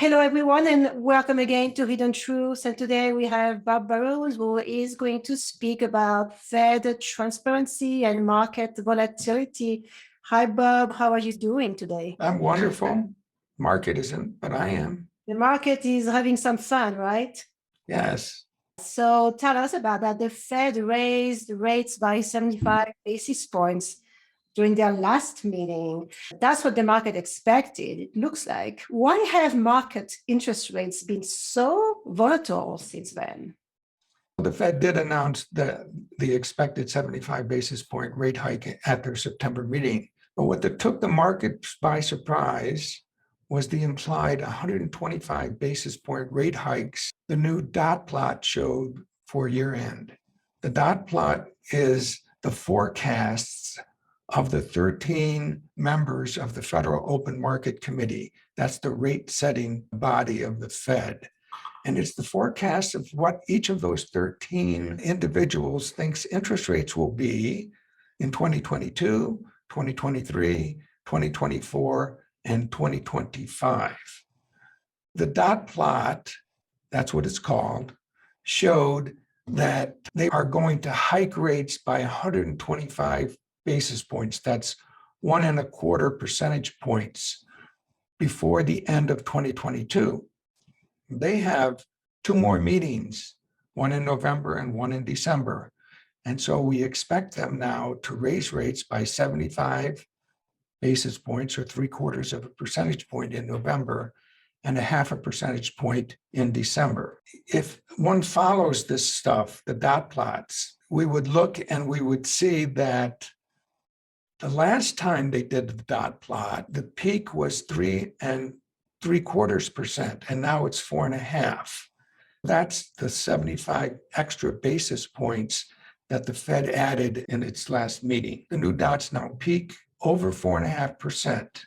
Hello, everyone, and welcome again to Hidden Truths. And today we have Bob Burrows, who is going to speak about Fed transparency and market volatility. Hi, Bob. How are you doing today? I'm wonderful. Market isn't, but I am. The market is having some fun, right? Yes. So tell us about that. The Fed raised rates by 75 basis points during their last meeting. That's what the market expected, it looks like. Why have market interest rates been so volatile since then? The Fed did announce the expected 75 basis point rate hike at their September meeting. But what took the market by surprise was the implied 125 basis point rate hikes the new dot plot showed for year end. The dot plot is the forecasts of the 13 members of the Federal Open Market Committee. That's the rate-setting body of the Fed. And it's the forecast of what each of those 13 individuals thinks interest rates will be in 2022, 2023, 2024, and 2025. The dot plot, that's what it's called, showed that they are going to hike rates by 125 basis points. That's 1.25 percentage points before the end of 2022. They have two more meetings, one in November and one in December. And so we expect them now to raise rates by 75 basis points or 0.75 percentage point in November and 0.5 percentage point in December. If one follows this stuff, the dot plots, we would look and we would see that the last time they did the dot plot, the peak was 3.75%, and now it's 4.5. That's the 75 extra basis points that the Fed added in its last meeting. The new dots now peak over 4.5%.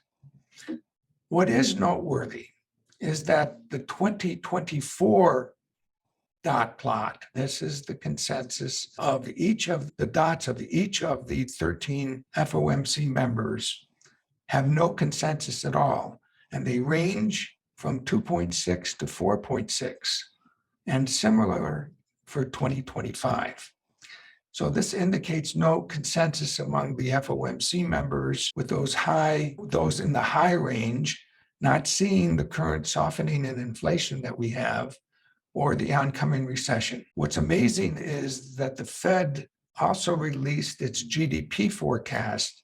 What is noteworthy is that the 2024 dot plot, this is the consensus of each of the dots of each of the 13 FOMC members, have no consensus at all. And they range from 2.6 to 4.6, and similar for 2025. So this indicates no consensus among the FOMC members, with those in the high range, not seeing the current softening in inflation that we have or the oncoming recession. What's amazing is that the Fed also released its GDP forecast,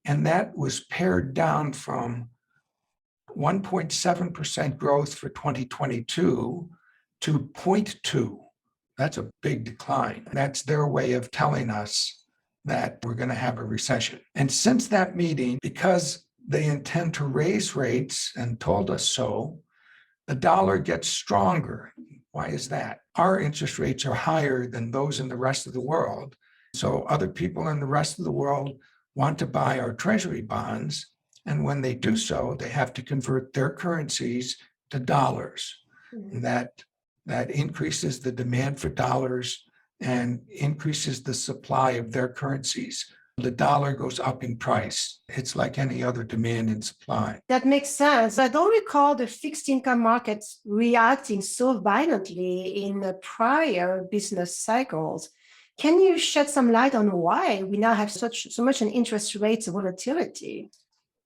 and that was pared down from 1.7% growth for 2022 to 0.2. That's a big decline. That's their way of telling us that we're going to have a recession. And since that meeting, because they intend to raise rates and told us so, the dollar gets stronger. Why is that? Our interest rates are higher than those in the rest of the world. So other people in the rest of the world want to buy our treasury bonds. And when they do so, they have to convert their currencies to dollars. And that increases the demand for dollars and increases the supply of their currencies. The dollar goes up in price. It's like any other demand and supply. That makes sense. I don't recall the fixed income markets reacting so violently in the prior business cycles. Can you shed some light on why we now have so much an interest rate volatility?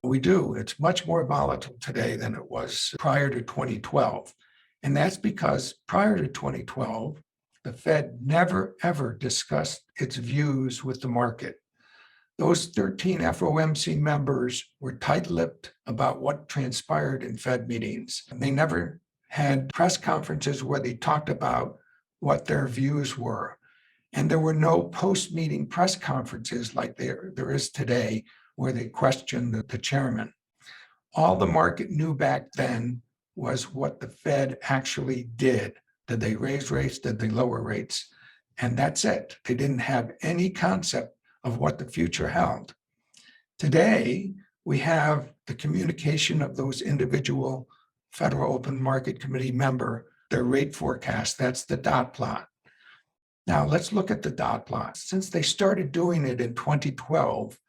We do. It's much more volatile today than it was prior to 2012. And that's because prior to 2012, the Fed never, ever discussed its views with the market. Those 13 FOMC members were tight-lipped about what transpired in Fed meetings. They never had press conferences where they talked about what their views were. And there were no post-meeting press conferences like there is today where they question the chairman. All the market knew back then was what the Fed actually did. Did they raise rates? Did they lower rates? And that's it. They didn't have any concept of what the future held. Today, we have the communication of those individual Federal Open Market Committee member, their rate forecast. That's the dot plot. Now, let's look at the dot plot. Since they started doing it in 2012,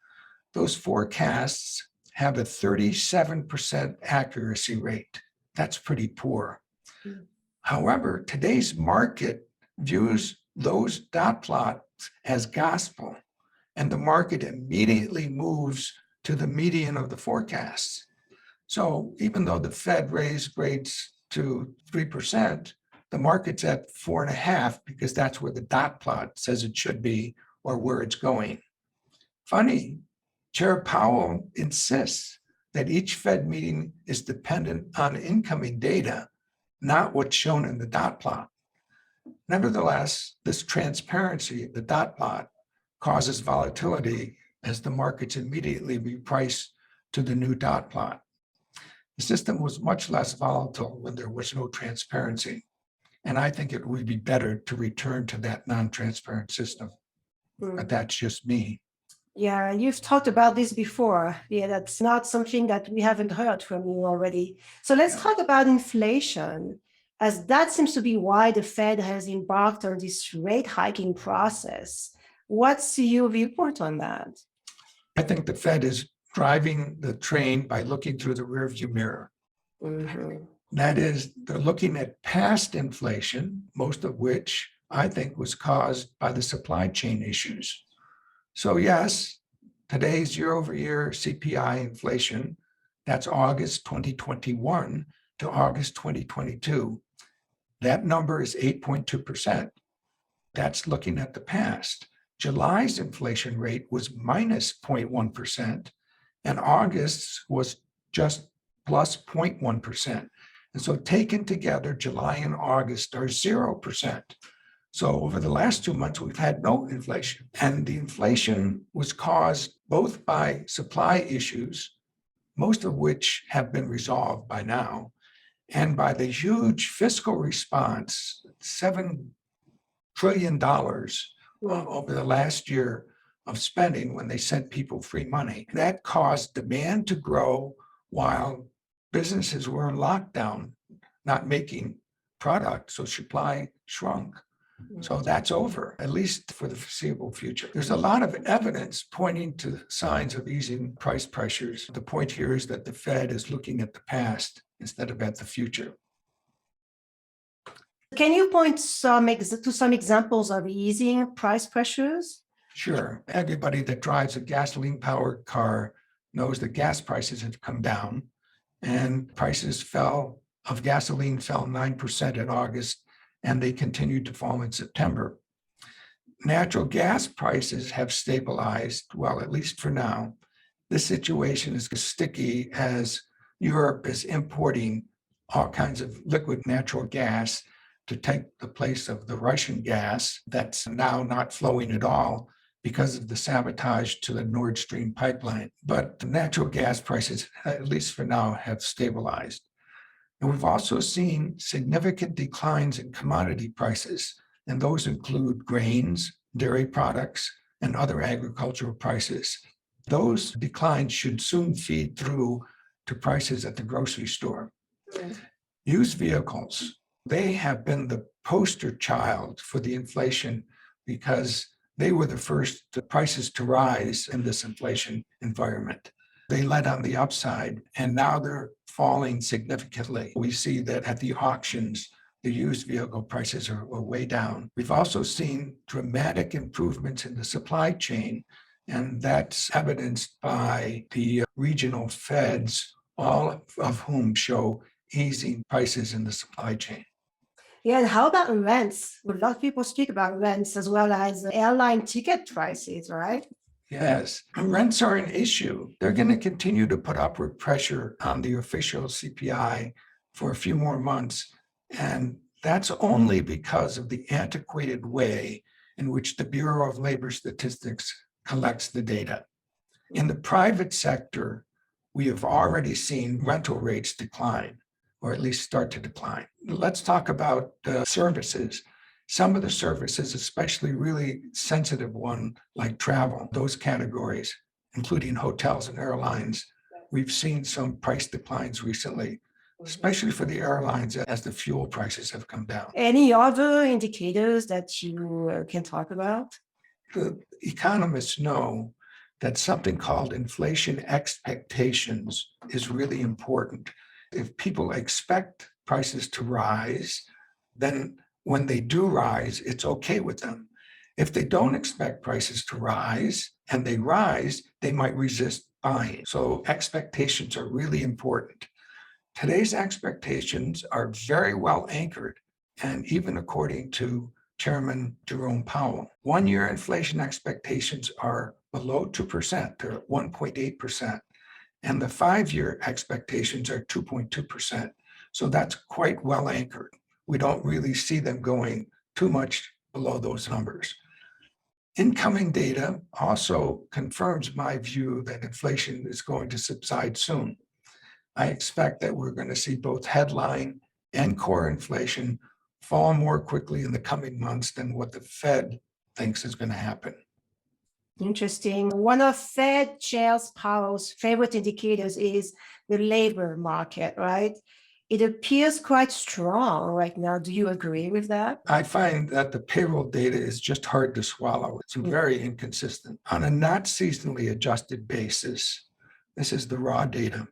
those forecasts have a 37% accuracy rate. That's pretty poor. Mm. However, today's market views those dot plots as gospel, and the market immediately moves to the median of the forecasts. So even though the Fed raised rates to 3%, the market's at 4.5 because that's where the dot plot says it should be or where it's going. Funny, Chair Powell insists that each Fed meeting is dependent on incoming data, not what's shown in the dot plot. Nevertheless, this transparency, the dot plot, causes volatility as the markets immediately reprice to the new dot plot. The system was much less volatile when there was no transparency. And I think it would be better to return to that non-transparent system. But that's just me. Yeah, you've talked about this before. Yeah, that's not something that we haven't heard from you already. So let's talk about inflation, as that seems to be why the Fed has embarked on this rate hiking process. What's your report on that? I think the Fed is driving the train by looking through the rearview mirror. Mm-hmm. That is, they're looking at past inflation, most of which I think was caused by the supply chain issues. So yes, today's year-over-year CPI inflation, that's August 2021 to August 2022. That number is 8.2%. That's looking at the past. July's inflation rate was minus 0.1%, and August's was just plus 0.1%. And so taken together, July and August are 0%. So over the last 2 months, we've had no inflation. And the inflation was caused both by supply issues, most of which have been resolved by now, and by the huge fiscal response, $7 trillion over the last year of spending when they sent people free money. That caused demand to grow while businesses were in lockdown, not making product, so supply shrunk. So that's over, at least for the foreseeable future. There's a lot of evidence pointing to signs of easing price pressures. The point here is that the Fed is looking at the past instead of at the future. Can you point to some examples of easing price pressures? Sure. Everybody that drives a gasoline-powered car knows that gas prices have come down, and prices of gasoline fell 9% in August, and they continued to fall in September. Natural gas prices have stabilized, well, at least for now. This situation is as sticky as Europe is importing all kinds of liquid natural gas to take the place of the Russian gas that's now not flowing at all because of the sabotage to the Nord Stream pipeline. But the natural gas prices, at least for now, have stabilized. And we've also seen significant declines in commodity prices, and those include grains, dairy products, and other agricultural prices. Those declines should soon feed through to prices at the grocery store. Used vehicles, they have been the poster child for the inflation because they were the first prices to rise in this inflation environment. They led on the upside, and now they're falling significantly. We see that at the auctions, the used vehicle prices are way down. We've also seen dramatic improvements in the supply chain, and that's evidenced by the regional feds, all of whom show easing prices in the supply chain. Yeah, and how about rents? A lot of people speak about rents as well as airline ticket prices, right? Yes, rents are an issue. They're going to continue to put upward pressure on the official CPI for a few more months. And that's only because of the antiquated way in which the Bureau of Labor Statistics collects the data. In the private sector, we have already seen rental rates decline, or at least start to decline. Let's talk about services. Some of the services, especially really sensitive one like travel, those categories, including hotels and airlines, we've seen some price declines recently, especially for the airlines as the fuel prices have come down. Any other indicators that you can talk about? The economists know that something called inflation expectations is really important. If people expect prices to rise, then when they do rise, it's okay with them. If they don't expect prices to rise and they rise, they might resist buying. So expectations are really important. Today's expectations are very well anchored, and even according to Chairman Jerome Powell, one-year inflation expectations are below 2%, they're at 1.8%, and the five-year expectations are 2.2%. So that's quite well anchored. We don't really see them going too much below those numbers. Incoming data also confirms my view that inflation is going to subside soon. I expect that we're going to see both headline and core inflation fall more quickly in the coming months than what the Fed thinks is going to happen. Interesting. One of Fed Chair Powell's favorite indicators is the labor market, right? It appears quite strong right now. Do you agree with that? I find that the payroll data is just hard to swallow. It's very inconsistent. On a not seasonally adjusted basis, this is the raw data.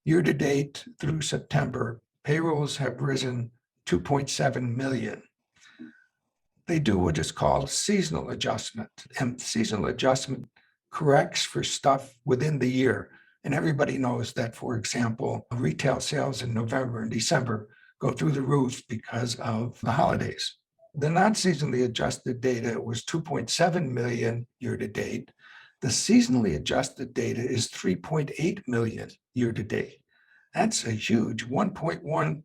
Year to date through September, payrolls have risen 2.7 million. They do what is called seasonal adjustment, and seasonal adjustment corrects for stuff within the year. And everybody knows that, for example, retail sales in November and December go through the roof because of the holidays. The non-seasonally adjusted data was 2.7 million year to date. The seasonally adjusted data is 3.8 million year to date. That's a huge 1.1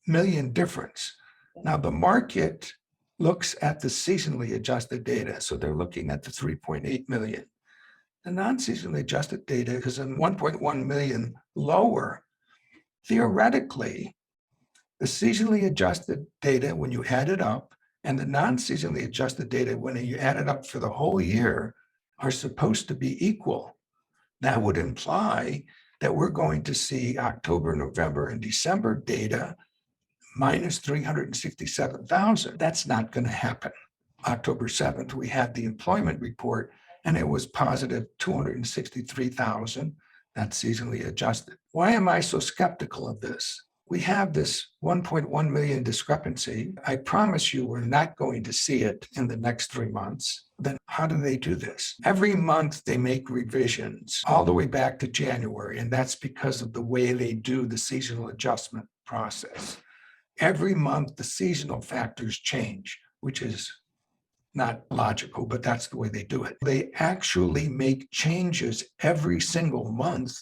million difference. Now, the market looks at the seasonally adjusted data, so they're looking at the 3.8 million. The non-seasonally adjusted data is 1.1 million lower. Theoretically, the seasonally adjusted data, when you add it up, and the non-seasonally adjusted data, when you add it up for the whole year, are supposed to be equal. That would imply that we're going to see October, November, and December data minus 367,000. That's not going to happen. October 7th, we had the employment report, and it was positive 263,000. That's seasonally adjusted. Why am I so skeptical of this? We have this 1.1 million discrepancy. I promise you we're not going to see it in the next 3 months. Then how do they do this? Every month they make revisions all the way back to January, and that's because of the way they do the seasonal adjustment process. Every month the seasonal factors change, which is not logical, but that's the way they do it. They actually make changes every single month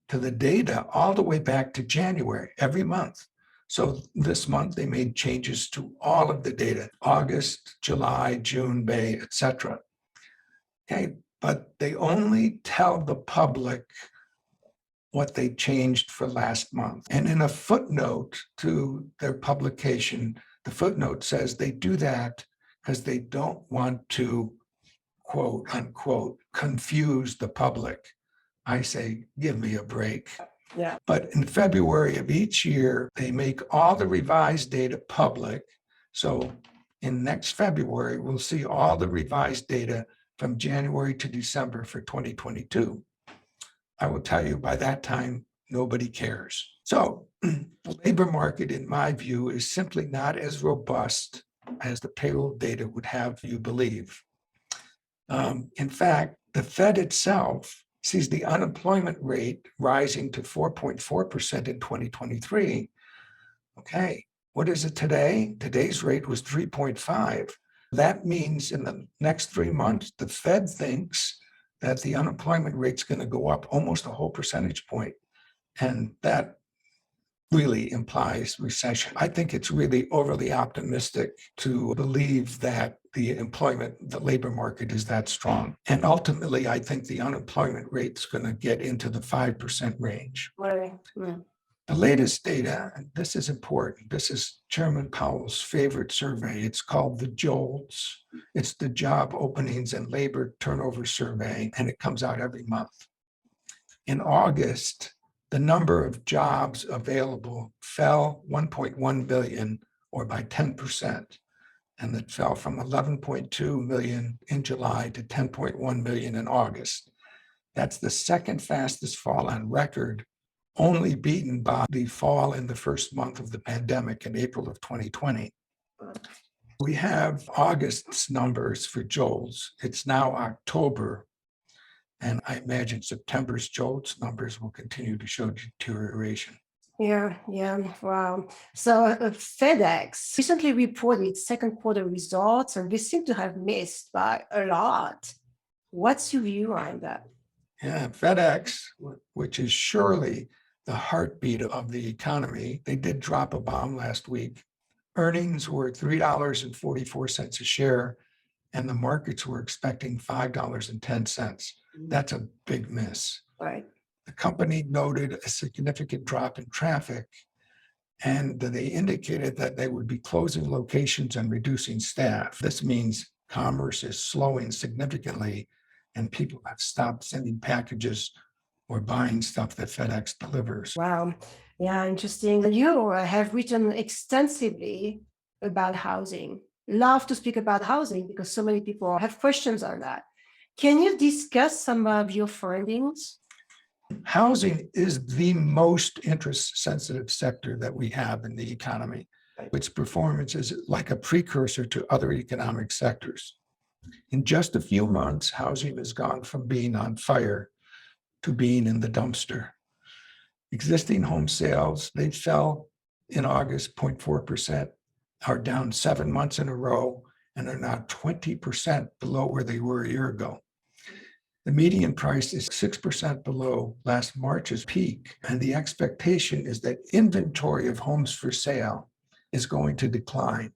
to the data all the way back to January, every month. So this month they made changes to all of the data, August, July, June, May, etc. Okay, but they only tell the public what they changed for last month. And in a footnote to their publication, the footnote says they do that because they don't want to, quote unquote, confuse the public. I say, give me a break. Yeah. But in February of each year, they make all the revised data public. So in next February, we'll see all the revised data from January to December for 2022. I will tell you, by that time, nobody cares. So the labor market, in my view, is simply not as robust as the payroll data would have you believe. In fact, the Fed itself sees the unemployment rate rising to 4.4% in 2023. Okay, what is it today? Today's rate was 3.5. That means in the next 3 months, the Fed thinks that the unemployment rate's going to go up almost a whole percentage point. And that really implies recession. I think it's really overly optimistic to believe that the labor market is that strong. And ultimately, I think the unemployment rate's going to get into the 5% range. Right. Yeah. The latest data, and this is important, this is Chairman Powell's favorite survey. It's called the JOLTS. It's the Job Openings and Labor Turnover Survey, and it comes out every month. In August, the number of jobs available fell 1.1 billion, or by 10%. And it fell from 11.2 million in July to 10.1 million in August. That's the second fastest fall on record only beaten by the fall in the first month of the pandemic in April of 2020. We have August's numbers for JOLTS. It's now October, and I imagine September's JOLTS numbers will continue to show deterioration. Yeah, wow. So FedEx recently reported its second quarter results, and they seem to have missed by a lot. What's your view on that? Yeah, FedEx, which is surely the heartbeat of the economy, they did drop a bomb last week. Earnings were $3.44 a share, and the markets were expecting $5.10. That's a big miss. Right. The company noted a significant drop in traffic, and they indicated that they would be closing locations and reducing staff. This means commerce is slowing significantly, and people have stopped sending packages or buying stuff that FedEx delivers. Wow. Yeah, interesting. You have written extensively about housing. Love to speak about housing because so many people have questions on that. Can you discuss some of your findings? Housing is the most interest-sensitive sector that we have in the economy. Its performance is like a precursor to other economic sectors. In just a few months, housing has gone from being on fire to being in the dumpster. Existing home sales, they fell in August 0.4%, are down 7 months in a row, and are now 20% below where they were a year ago. The median price is 6% below last March's peak, and the expectation is that inventory of homes for sale is going to decline.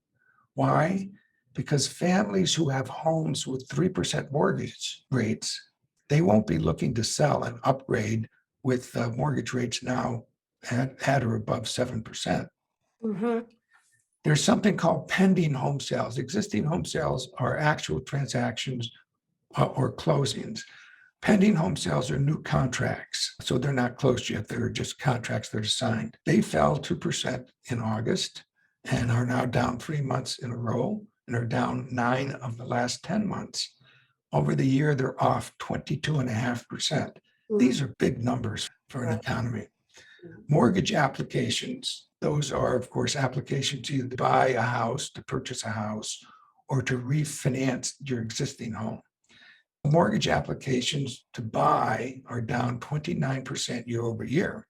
Why? Because families who have homes with 3% mortgage rates, they won't be looking to sell and upgrade with mortgage rates now at or above 7%. Mm-hmm. There's something called pending home sales. Existing home sales are actual transactions or closings. Pending home sales are new contracts, so they're not closed yet. They're just contracts that are signed. They fell 2% in August and are now down 3 months in a row and are down 9 of the last 10 months. Over the year, they're off 22.5%. These are big numbers for an economy. Mortgage applications, those are, of course, applications to either buy a house, to purchase a house, or to refinance your existing home. Mortgage applications to buy are down 29% year over year.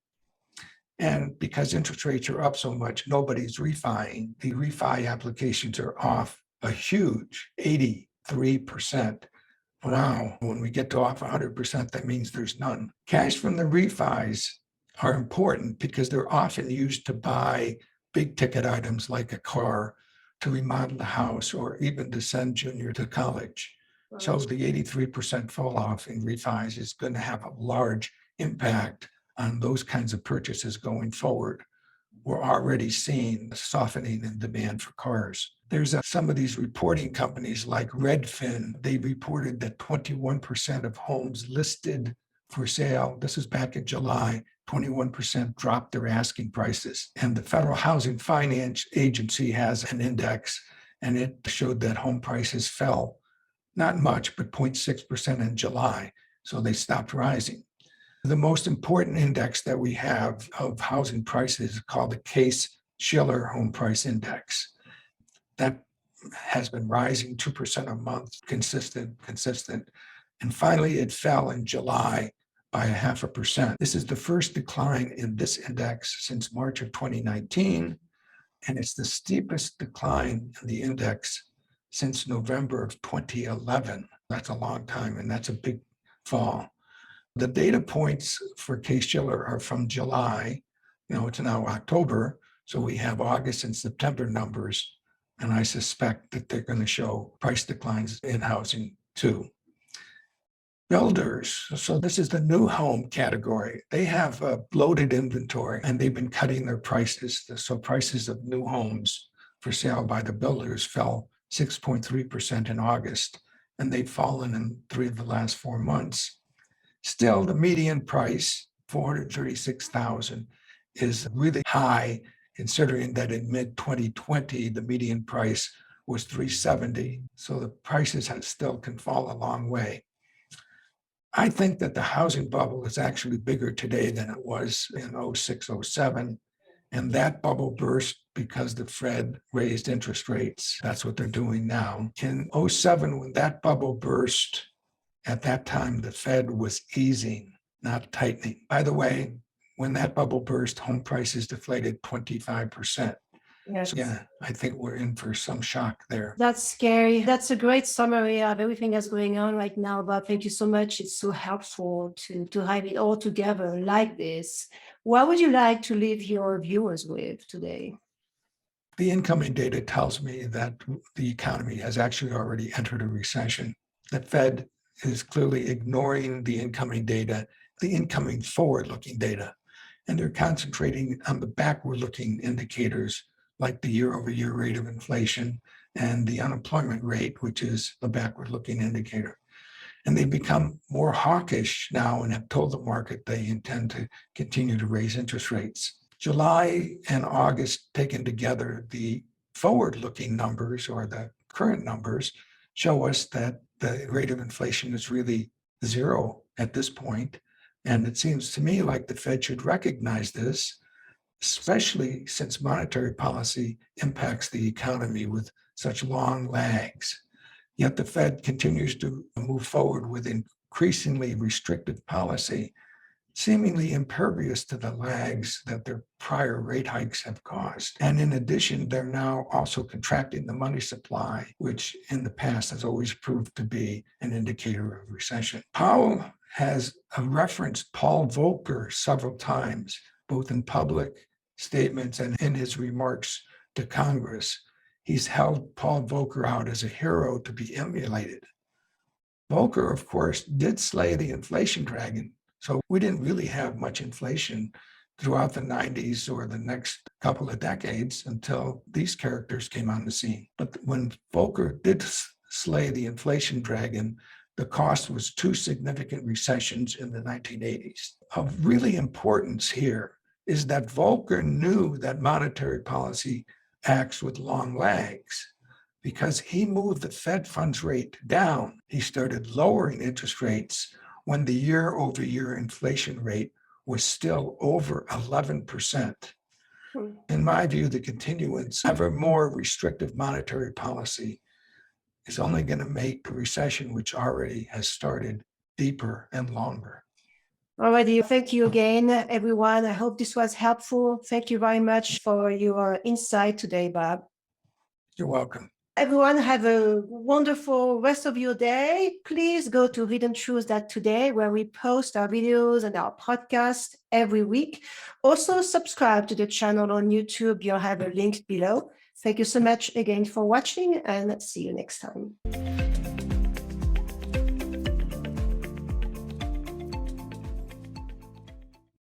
And because interest rates are up so much, nobody's refining. The refi applications are off a huge 83%. Wow, when we get to off 100%, that means there's none. Cash from the refis are important because they're often used to buy big ticket items like a car, to remodel the house, or even to send junior to college. So the 83% fall off in refis is going to have a large impact on those kinds of purchases going forward. We're already seeing a softening in demand for cars. There's some of these reporting companies like Redfin. They reported that 21% of homes listed for sale, this is back in July, 21% dropped their asking prices. And the Federal Housing Finance Agency has an index, and it showed that home prices fell not much, but 0.6% in July. So they stopped rising. The most important index that we have of housing prices is called the Case-Shiller Home Price Index. That has been rising 2% a month, consistent. And finally, it fell in July by 0.5%. This is the first decline in this index since March of 2019, and it's the steepest decline in the index since November of 2011. That's a long time, and that's a big fall. The data points for Case-Shiller are from July. It's now October, so we have August and September numbers, and I suspect that they're going to show price declines in housing too. Builders, so this is the new home category. They have a bloated inventory, and they've been cutting their prices. So prices of new homes for sale by the builders fell 6.3% in August, and they've fallen in 3 of the last 4 months. Still, the median price, $436,000, is really high, considering that in mid-2020, the median price was $370,000. So the prices still can fall a long way. I think that the housing bubble is actually bigger today than it was in 06, 07. And that bubble burst because the Fed raised interest rates. That's what they're doing now. In 07, when that bubble burst, at that time, the Fed was easing, not tightening. By the way, when that bubble burst, home prices deflated 25%. Yes. So yeah, I think we're in for some shock there. That's scary. That's a great summary of everything that's going on right now, Bob. Thank you so much. It's so helpful to have it all together like this. What would you like to leave your viewers with today? The incoming data tells me that the economy has actually already entered a recession. The Fed is clearly ignoring the incoming data, the incoming forward-looking data, and they're concentrating on the backward-looking indicators like the year-over-year rate of inflation and the unemployment rate, which is the backward-looking indicator. And they've become more hawkish now and have told the market they intend to continue to raise interest rates. July and August taken together, the forward-looking numbers or the current numbers show us that the rate of inflation is really zero at this point. And it seems to me like the Fed should recognize this, especially since monetary policy impacts the economy with such long lags. Yet the Fed continues to move forward with increasingly restrictive policy, seemingly impervious to the lags that their prior rate hikes have caused. And in addition, they're now also contracting the money supply, which in the past has always proved to be an indicator of recession. Powell has referenced Paul Volcker several times, both in public statements and in his remarks to Congress. He's held Paul Volcker out as a hero to be emulated. Volcker, of course, did slay the inflation dragon. So we didn't really have much inflation throughout the 90s or the next couple of decades until these characters came on the scene. But when Volcker did slay the inflation dragon, the cost was two significant recessions in the 1980s. Of really importance here is that Volcker knew that monetary policy acts with long lags. Because he moved the Fed funds rate down, he started lowering interest rates when the year-over-year inflation rate was still over 11%. In my view, the continuance of ever more restrictive monetary policy is only going to make the recession, which already has started, deeper and longer. Alrighty, thank you again, everyone. I hope this was helpful. Thank you very much for your insight today, Bob. You're welcome. Everyone, have a wonderful rest of your day. Please go to hiddentruths.today, where we post our videos and our podcast every week. Also, subscribe to the channel on YouTube. You'll have a link below. Thank you so much again for watching, and see you next time.